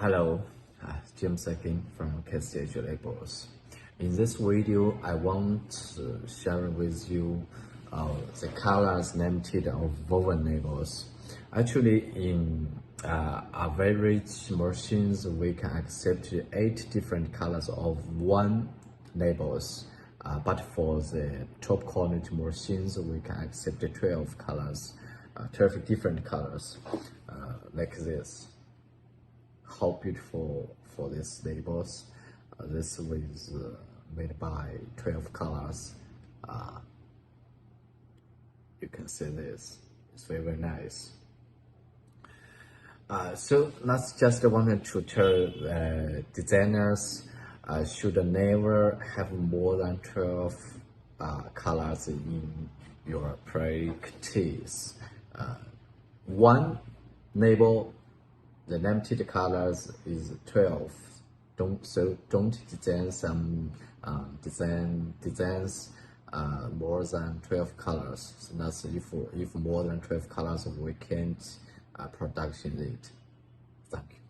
Hello, James again from KSTHL Labels. In this video, I want to share with you the colors limited of woven labels. Actually, in average machines, we can accept 8 different colors of one labels. But for the top quality machines, we can accept 12 colors, 12 different colors, like this. How beautiful for these labels. This was made by 12 colors. You can see this, it's very nice. So that's just wanted to tell designers should never have more than 12 colors in your practice. One label, the limited colors is 12. Don't design some designs more than 12 colors. So that's if more than 12 colors we can't production it. Thank you.